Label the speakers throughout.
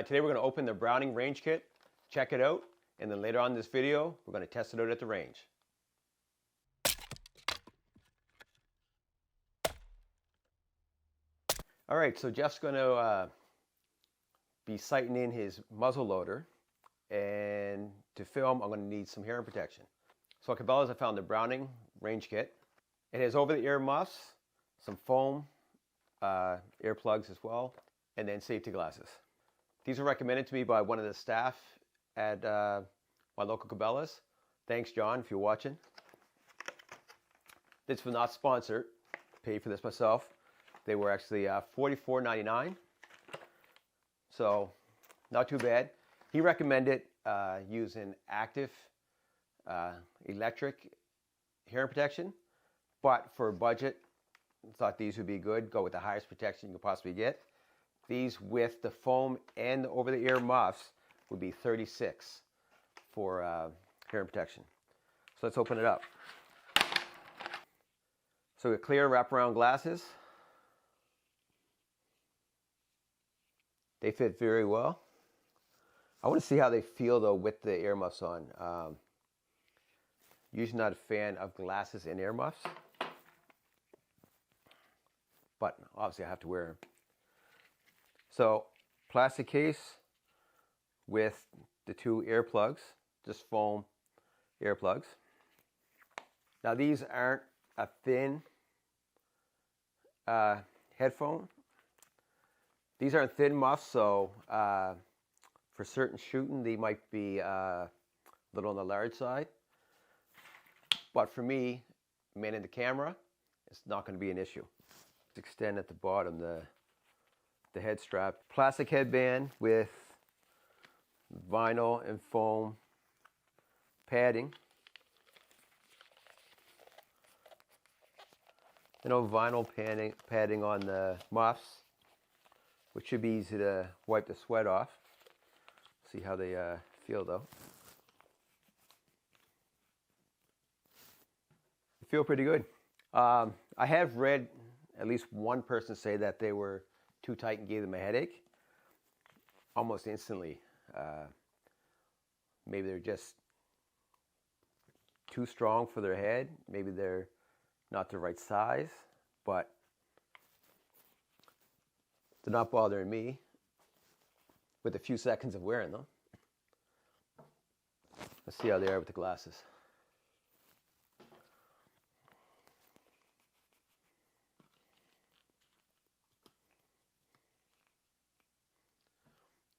Speaker 1: Today we're going to open the Browning range kit, check it out, and then later on in this video we're going to test it out at the range. Alright, so Jeff's going to be sighting in his muzzle loader, and to film I'm going to need some hearing protection. So at Cabela's I found the Browning range kit. It has over-the-ear muffs, some foam earplugs as well, and then safety glasses. These were recommended to me by one of the staff at my local Cabela's. Thanks, John, if you're watching. This was not sponsored. Paid for this myself. They were actually $44.99. So, not too bad. He recommended using active electric hearing protection, but for budget, thought these would be good. Go with the highest protection you could possibly get. These with the foam and the over-the-ear muffs would be $36 for hearing protection. So let's open it up. So we have clear wraparound glasses. They fit very well. I want to see how they feel though with the earmuffs on. Usually not a fan of glasses and earmuffs, but obviously I have to wear them. So plastic case with the two earplugs, just foam earplugs. Now these aren't a thin headphone. These aren't thin muffs, so for certain shooting they might be a little on the large side. But for me, manning the camera, it's not going to be an issue. Extend at the bottom the head strap. Plastic headband with vinyl and foam padding. Vinyl padding on the muffs, which should be easy to wipe the sweat off. See how they feel though. They feel pretty good. I have read at least one person say that they were too tight and gave them a headache almost instantly. Maybe they're just too strong for their head. Maybe they're not the right size, but they're not bothering me with a few seconds of wearing them. Let's see how they are with the glasses.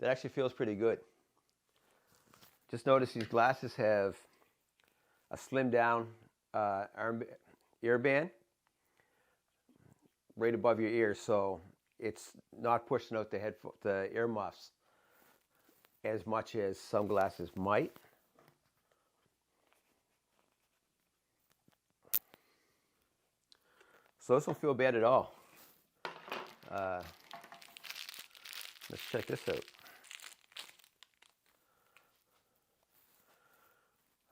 Speaker 1: That actually feels pretty good. Just notice these glasses have a slimmed down ear band right above your ear, so it's not pushing out the ear muffs as much as some glasses might. So this don't feel bad at all. Let's check this out.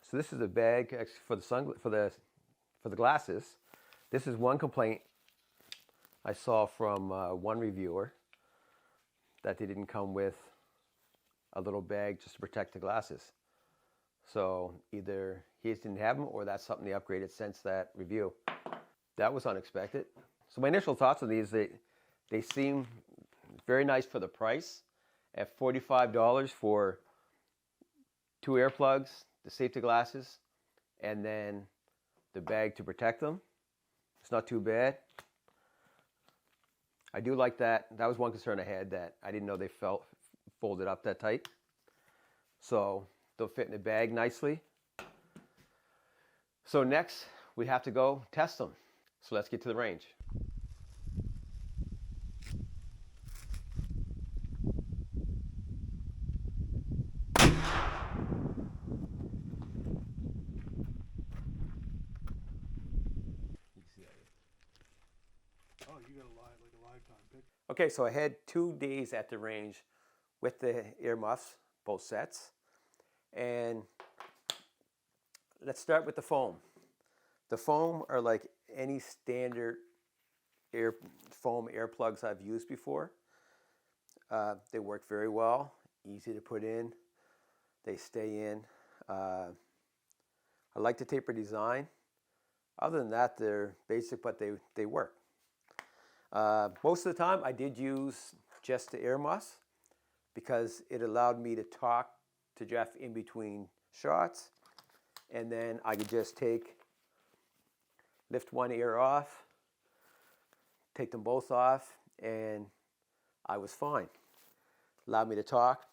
Speaker 1: So this is a bag for the glasses. This is one complaint I saw from one reviewer, that they didn't come with a little bag just to protect the glasses. So either he just didn't have them, or that's something they upgraded since that review. That was unexpected. So my initial thoughts on these, they seem very nice for the price. At $45 for two earplugs, the safety glasses, and then the bag to protect them. It's not too bad. I do like that. That was one concern I had, that I didn't know they folded up that tight. So they'll fit in the bag nicely. So next we have to go test them. So let's get to the range.
Speaker 2: Oh, you got like a lifetime pick.
Speaker 1: Okay, so I had 2 days at the range with the earmuffs, both sets. And let's start with the foam. The foam are like any standard foam earplugs I've used before. They work very well, easy to put in. They stay in. I like the taper design. Other than that, they're basic, but they work. Most of the time, I did use just the ear muffs because it allowed me to talk to Jeff in between shots, and then I could just lift one ear off, take them both off, and I was fine. Allowed me to talk.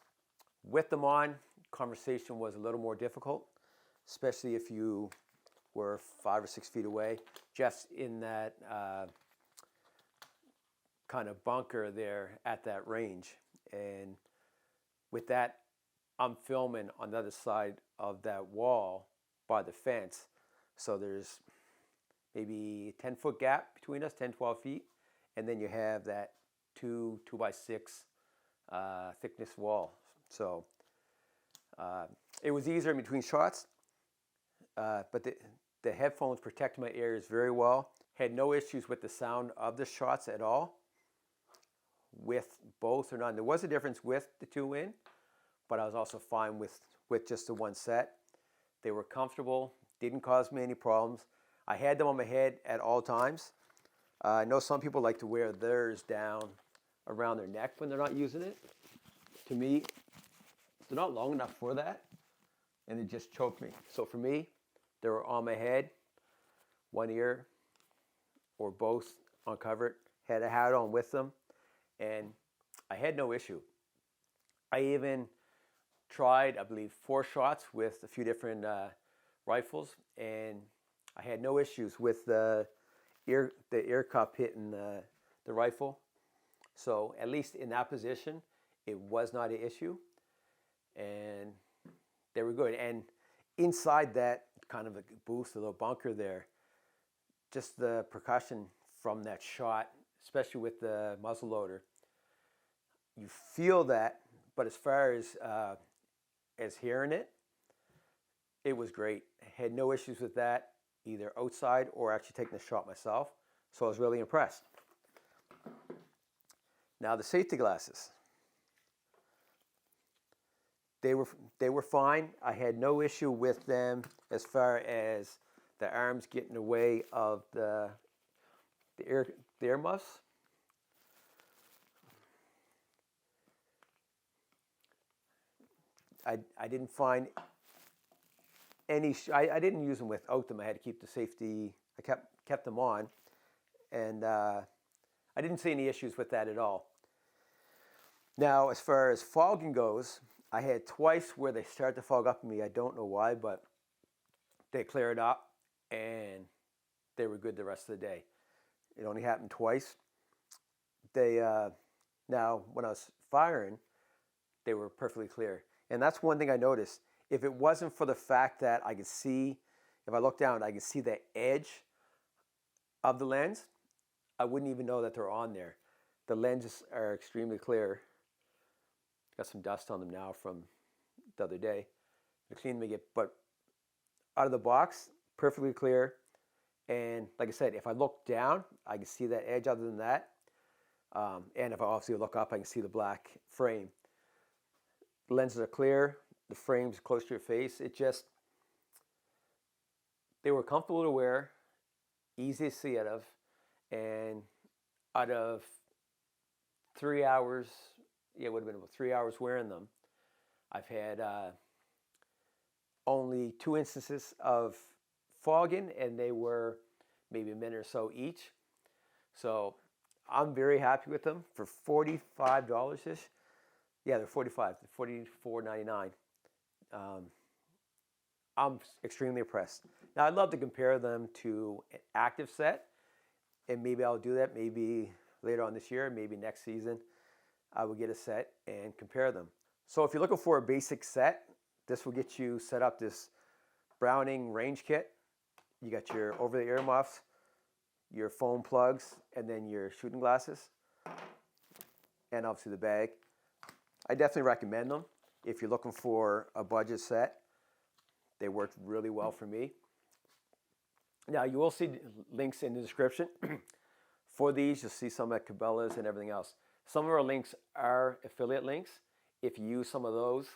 Speaker 1: With them on, conversation was a little more difficult, especially if you were 5 or 6 feet away. Jeff's in that kind of bunker there at that range. And with that, I'm filming on the other side of that wall by the fence. So there's maybe a 10-foot gap between us, 10, 12 feet. And then you have that 2x6 thickness wall. So it was easier in between shots. But the headphones protect my ears very well. Had no issues with the sound of the shots at all. With both or none. There was a difference with the 2 in, but I was also fine with just the one set. They were comfortable, didn't cause me any problems. I had them on my head at all times. I know some people like to wear theirs down around their neck when they're not using it. To me, they're not long enough for that, and they just choke me. So for me, they were on my head, one ear, or both uncovered. Had a hat on with them, and I had no issue. I even tried, I believe, 4 shots with a few different rifles, and I had no issues with the ear cup hitting the rifle. So at least in that position, it was not an issue, and they were good. And inside that kind of a booth, a little bunker there, just the percussion from that shot, especially with the muzzle loader, you feel that. But as far as hearing it, it was great. Had no issues with that, either outside or actually taking the shot myself. So I was really impressed. Now the safety glasses. They were fine. I had no issue with them as far as the arms getting away of the ear muffs. I didn't find any. I didn't use them without them. I had to keep the safety. I kept them on, and I didn't see any issues with that at all. Now, as far as fogging goes, I had twice where they started to fog up on me. I don't know why, but they cleared up, and they were good the rest of the day. It only happened twice. Now, when I was firing, they were perfectly clear. And that's one thing I noticed. If it wasn't for the fact that I could see, if I look down, I could see the edge of the lens, I wouldn't even know that they're on there. The lenses are extremely clear. Got some dust on them now from the other day. They're clean to get, but out of the box, perfectly clear. And like I said, if I look down, I can see that edge. Other than that, and if I obviously look up, I can see the black frame. The lenses are clear. The frame's close to your face. They were comfortable to wear, easy to see out of, and out of 3 hours, it would have been about 3 hours wearing them. I've had only 2 instances of fogging, and they were maybe a minute or so each. So I'm very happy with them for $45-ish. Yeah, they're $45, $44.99. I'm extremely impressed. Now, I'd love to compare them to an active set, and maybe I'll do that maybe later on this year, maybe next season. I will get a set and compare them. So if you're looking for a basic set, this will get you set up this Browning range kit. You got your over-the-ear muffs, your foam plugs, and then your shooting glasses, and obviously the bag. I definitely recommend them if you're looking for a budget set. They worked really well for me. Now, you will see links in the description for these. You'll see some at Cabela's and everything else. Some of our links are affiliate links. If you use some of those,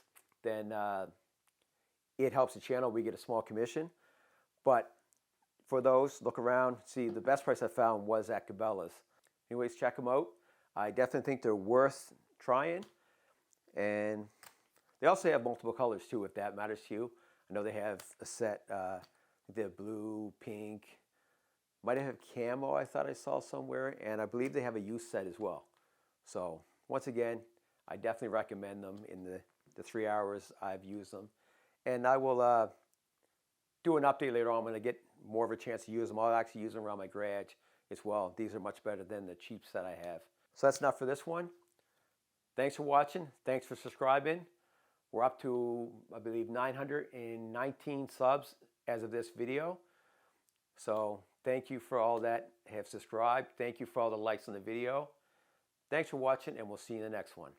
Speaker 1: then it helps the channel. We get a small commission. But for those, look around. See, the best price I found was at Cabela's. Anyways, check them out. I definitely think they're worth trying. And they also have multiple colors too, if that matters to you. I know they have a set. They have blue, pink. Might have camo, I thought I saw somewhere. And I believe they have a youth set as well. So once again, I definitely recommend them in the 3 hours I've used them. And I will do an update later on. I'm going to get more of a chance to use them. I'll actually use them around my garage as well. These are much better than the cheaps that I have. So that's enough for this one. Thanks for watching. Thanks for subscribing. We're up to, I believe, 919 subs as of this video. So thank you for all that have subscribed. Thank you for all the likes on the video. Thanks for watching, and we'll see you in the next one.